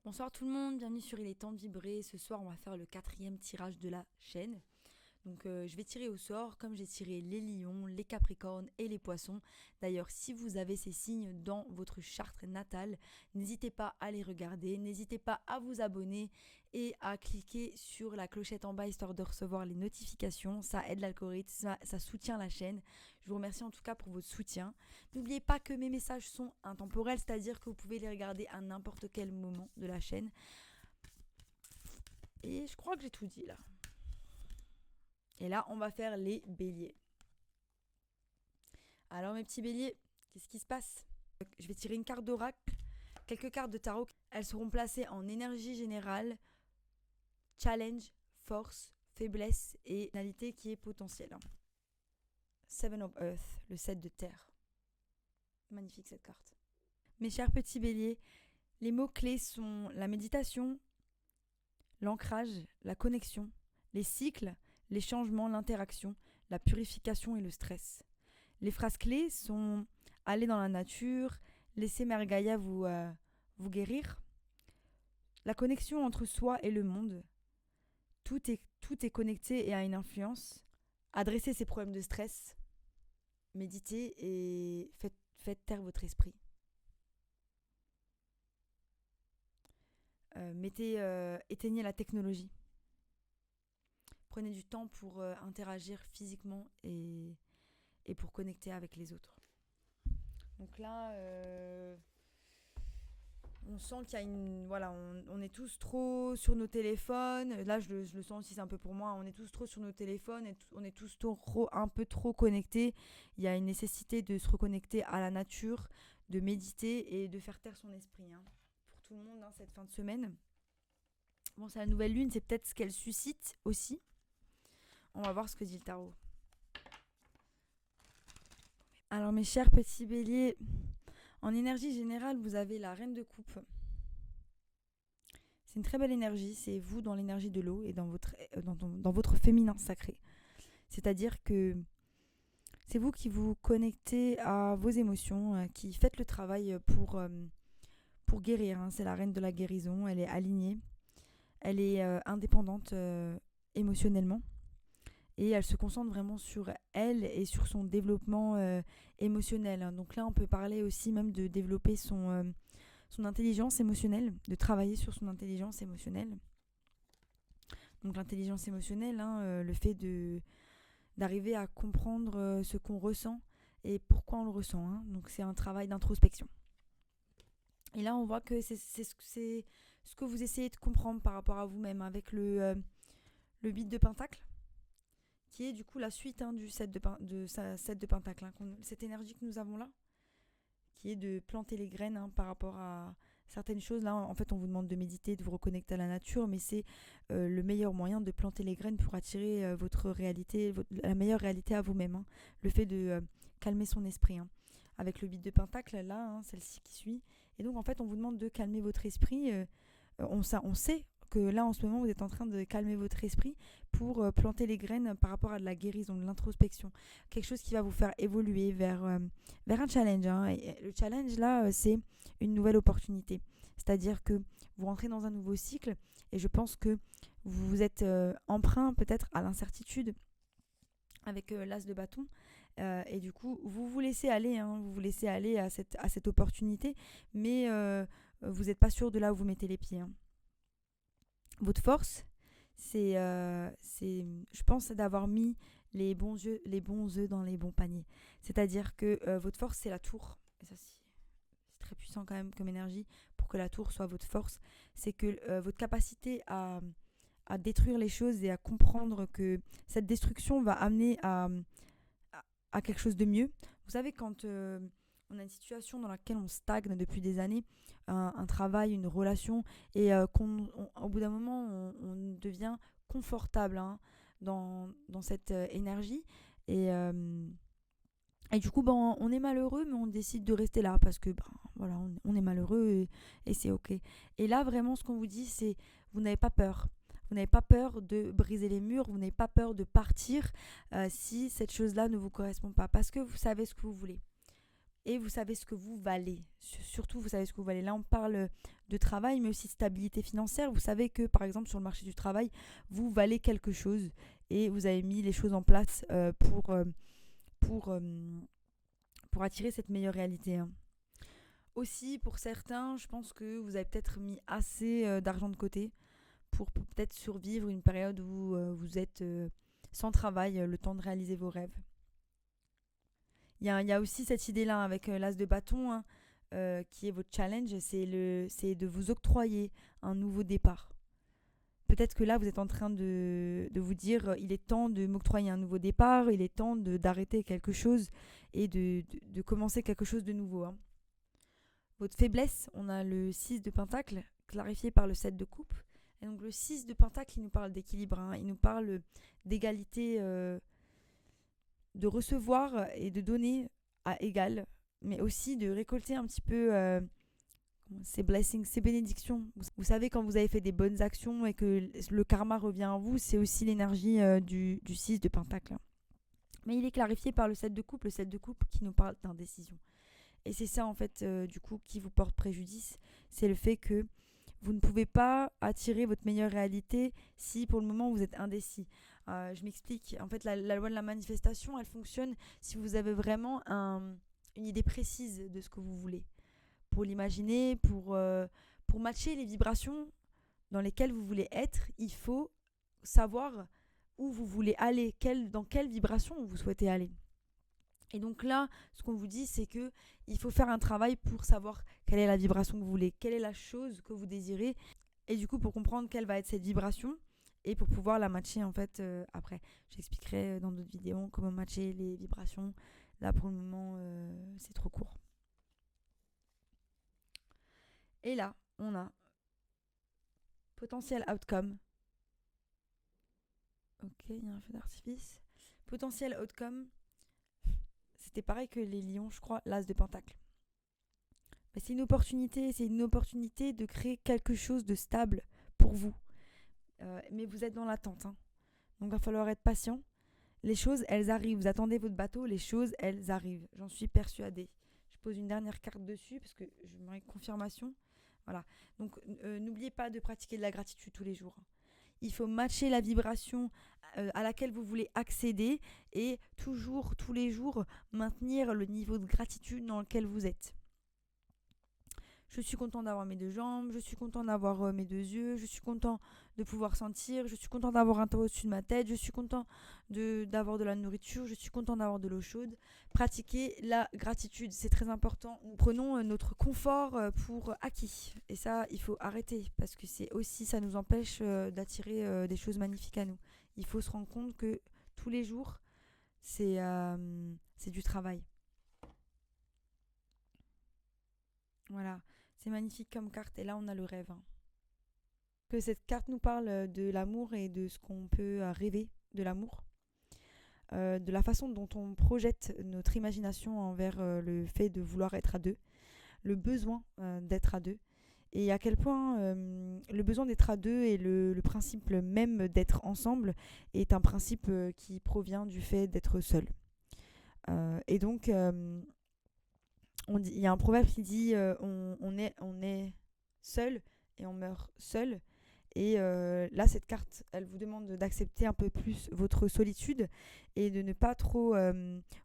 Bonsoir tout le monde, bienvenue sur Il est temps de vibrer. Ce soir, on va faire le 4e tirage de la chaîne. Donc je vais tirer au sort comme j'ai tiré les lions, les capricornes et les poissons. D'ailleurs, si vous avez ces signes dans votre charte natale, n'hésitez pas à les regarder, n'hésitez pas à vous abonner et à cliquer sur la clochette en bas histoire de recevoir les notifications. Ça aide l'algorithme, ça soutient la chaîne. Je vous remercie en tout cas pour votre soutien. N'oubliez pas que mes messages sont intemporels, c'est-à-dire que vous pouvez les regarder à n'importe quel moment de la chaîne. Et je crois que j'ai tout dit là. Et là, on va faire les béliers. Alors mes petits béliers, qu'est-ce qui se passe? Je vais tirer une carte d'oracle, quelques cartes de tarot. Elles seront placées en énergie générale, challenge, force, faiblesse et finalité qui est potentielle. Seven of Earth, le 7 de terre. Magnifique cette carte. Mes chers petits béliers, les mots-clés sont la méditation, l'ancrage, la connexion, les cycles, les changements, l'interaction, la purification et le stress. Les phrases clés sont aller dans la nature, laisser Mère Gaïa vous guérir, la connexion entre soi et le monde, tout est connecté et a une influence, adresser ses problèmes de stress, méditez et faites taire votre esprit. Éteignez la technologie. Prenez du temps pour interagir physiquement et pour connecter avec les autres. Donc là, on sent qu'il y a une... Voilà, on est tous trop sur nos téléphones. Là, je le sens aussi, c'est un peu pour moi. On est tous trop sur nos téléphones et on est tous un peu trop connectés. Il y a une nécessité de se reconnecter à la nature, de méditer et de faire taire son esprit. Pour tout le monde, cette fin de semaine. Bon, c'est la nouvelle lune, c'est peut-être ce qu'elle suscite aussi. On va voir ce que dit le tarot. Alors mes chers petits béliers, en énergie générale, vous avez la reine de coupe. C'est une très belle énergie, c'est vous dans l'énergie de l'eau et dans votre féminin sacré. C'est-à-dire que c'est vous qui vous connectez à vos émotions, qui faites le travail pour guérir. C'est la reine de la guérison, elle est alignée, elle est indépendante émotionnellement. Et elle se concentre vraiment sur elle et sur son développement émotionnel. Donc là, on peut parler aussi même de développer son intelligence émotionnelle, de travailler sur son intelligence émotionnelle. Donc l'intelligence émotionnelle, le fait d'arriver à comprendre ce qu'on ressent et pourquoi on le ressent. Donc c'est un travail d'introspection. Et là, on voit que c'est ce que vous essayez de comprendre par rapport à vous-même avec le 8 de Pentacle, qui est du coup la suite du 7 de Pentacle, cette énergie que nous avons là, qui est de planter les graines par rapport à certaines choses. Là, en fait, on vous demande de méditer, de vous reconnecter à la nature, mais c'est le meilleur moyen de planter les graines pour attirer votre réalité, la meilleure réalité à vous-même. Le fait de calmer son esprit. Avec le 8 de Pentacle, là, celle-ci qui suit. Et donc, en fait, on vous demande de calmer votre esprit. On sait que là en ce moment vous êtes en train de calmer votre esprit pour planter les graines par rapport à de la guérison, de l'introspection, quelque chose qui va vous faire évoluer vers un challenge. Et le challenge là, c'est une nouvelle opportunité, c'est-à-dire que vous rentrez dans un nouveau cycle et je pense que vous êtes emprunt peut-être à l'incertitude avec l'as de bâton et du coup vous laissez aller, vous vous laissez aller à cette opportunité, mais vous n'êtes pas sûr de là où vous mettez les pieds. Votre force, c'est, je pense, d'avoir mis les bons œufs dans les bons paniers. C'est-à-dire que votre force, c'est la tour. Et ça, c'est très puissant quand même comme énergie pour que la tour soit votre force. C'est que votre capacité à détruire les choses et à comprendre que cette destruction va amener à quelque chose de mieux. Vous savez, quand on a une situation dans laquelle on stagne depuis des années, un travail, une relation, et qu'au bout d'un moment, on devient confortable dans cette énergie. Et du coup, on est malheureux, mais on décide de rester là parce que voilà, on est malheureux et c'est ok. Et là, vraiment, ce qu'on vous dit, c'est vous n'avez pas peur. Vous n'avez pas peur de briser les murs, vous n'avez pas peur de partir si cette chose-là ne vous correspond pas, parce que vous savez ce que vous voulez. et vous savez ce que vous valez. Surtout, vous savez ce que vous valez. Là, on parle de travail, mais aussi de stabilité financière. Vous savez que, par exemple, sur le marché du travail, vous valez quelque chose et vous avez mis les choses en place pour, euh, pour attirer cette meilleure réalité, hein. Aussi, pour certains, je pense que vous avez peut-être mis assez d'argent de côté pour peut-être survivre une période où vous êtes sans travail, le temps de réaliser vos rêves. Il y a aussi cette idée-là avec l'as de bâton, hein, qui est votre challenge, c'est de vous octroyer un nouveau départ. Peut-être que là, vous êtes en train de vous dire, il est temps de m'octroyer un nouveau départ, il est temps d'arrêter quelque chose et de commencer quelque chose de nouveau, hein. Votre faiblesse, on a le 6 de pentacle, clarifié par le 7 de coupe. Et donc le 6 de pentacle, il nous parle d'équilibre, hein, il nous parle d'égalité, de recevoir et de donner à égal, mais aussi de récolter un petit peu ces blessings, ces bénédictions. Vous savez, quand vous avez fait des bonnes actions et que le karma revient à vous, c'est aussi l'énergie du 6 de pentacle. Mais il est clarifié par le 7 de coupe, qui nous parle d'indécision. Et c'est ça, en fait, du coup, qui vous porte préjudice. C'est le fait que vous ne pouvez pas attirer votre meilleure réalité si, pour le moment, vous êtes indécis. Je m'explique. En fait, la loi de la manifestation, elle fonctionne si vous avez vraiment une idée précise de ce que vous voulez. Pour l'imaginer, pour matcher les vibrations dans lesquelles vous voulez être, il faut savoir où vous voulez aller, dans quelle vibration vous souhaitez aller. Et donc là, ce qu'on vous dit, c'est que il faut faire un travail pour savoir quelle est la vibration que vous voulez, quelle est la chose que vous désirez, et du coup pour comprendre quelle va être cette vibration et pour pouvoir la matcher en fait après. J'expliquerai dans d'autres vidéos comment matcher les vibrations. Là pour le moment, c'est trop court. Et là, on a potentiel outcome. Ok, il y a un feu d'artifice. Potentiel outcome. C'était pareil que les lions, je crois, l'as de pentacle. Mais c'est une opportunité de créer quelque chose de stable pour vous. Mais vous êtes dans l'attente, hein. Donc il va falloir être patient. Les choses, elles arrivent. Vous attendez votre bateau, les choses, elles arrivent. J'en suis persuadée. Je pose une dernière carte dessus parce que je me confirmation. Voilà. Donc n'oubliez pas de pratiquer de la gratitude tous les jours. Il faut matcher la vibration à laquelle vous voulez accéder et toujours, tous les jours, maintenir le niveau de gratitude dans lequel vous êtes. Je suis content d'avoir mes deux jambes, je suis content d'avoir mes deux yeux, je suis content de pouvoir sentir, je suis content d'avoir un toit au-dessus de ma tête, je suis content d'avoir de la nourriture, je suis content d'avoir de l'eau chaude. Pratiquer la gratitude, c'est très important. Nous prenons notre confort pour acquis. Et ça, il faut arrêter parce que c'est aussi, ça nous empêche d'attirer des choses magnifiques à nous. Il faut se rendre compte que tous les jours, c'est du travail. Voilà. C'est magnifique comme carte et là on a le rêve, hein. Que cette carte nous parle de l'amour et de ce qu'on peut rêver de l'amour, de la façon dont on projette notre imagination envers le fait de vouloir être à deux, le besoin d'être à deux et à quel point le besoin d'être à deux et le principe même d'être ensemble est un principe qui provient du fait d'être seul. Et donc il y a un proverbe qui dit on est seul et on meurt seul. Et là, cette carte, elle vous demande d'accepter un peu plus votre solitude et de ne pas trop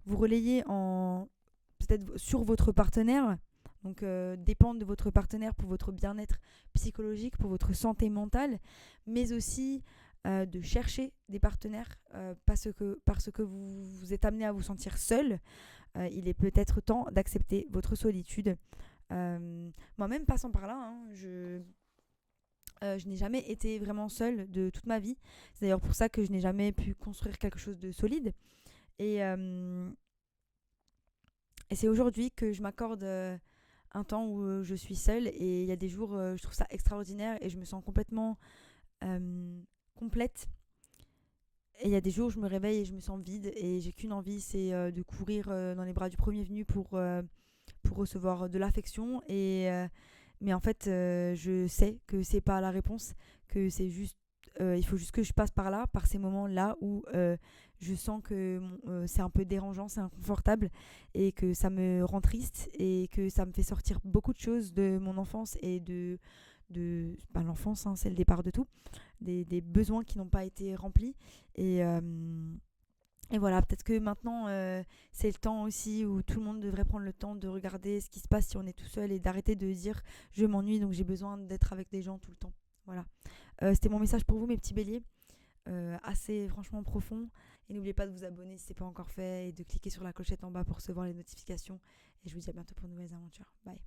vous relayer peut-être sur votre partenaire. Donc, dépendre de votre partenaire pour votre bien-être psychologique, pour votre santé mentale, mais aussi de chercher des partenaires parce que vous êtes amené à vous sentir seul. Il est peut-être temps d'accepter votre solitude. Moi-même, passant par là, hein, je n'ai jamais été vraiment seule de toute ma vie. C'est d'ailleurs pour ça que je n'ai jamais pu construire quelque chose de solide. Et c'est aujourd'hui que je m'accorde un temps où je suis seule. Et il y a des jours, je trouve ça extraordinaire et je me sens complètement complète. Et il y a des jours où je me réveille et je me sens vide et j'ai qu'une envie, c'est de courir dans les bras du premier venu pour recevoir de l'affection. Mais en fait, je sais que c'est pas la réponse, que c'est juste il faut juste que je passe par là, par ces moments-là où je sens que c'est un peu dérangeant, c'est inconfortable et que ça me rend triste et que ça me fait sortir beaucoup de choses de mon enfance et l'enfance, hein, c'est le départ de tout, des besoins qui n'ont pas été remplis. Et, euh, et voilà, peut-être que maintenant, c'est le temps aussi où tout le monde devrait prendre le temps de regarder ce qui se passe si on est tout seul et d'arrêter de dire je m'ennuie donc j'ai besoin d'être avec des gens tout le temps. Voilà. C'était mon message pour vous, mes petits béliers. Assez franchement profond. Et n'oubliez pas de vous abonner si ce n'est pas encore fait et de cliquer sur la clochette en bas pour recevoir les notifications. Et je vous dis à bientôt pour de nouvelles aventures. Bye.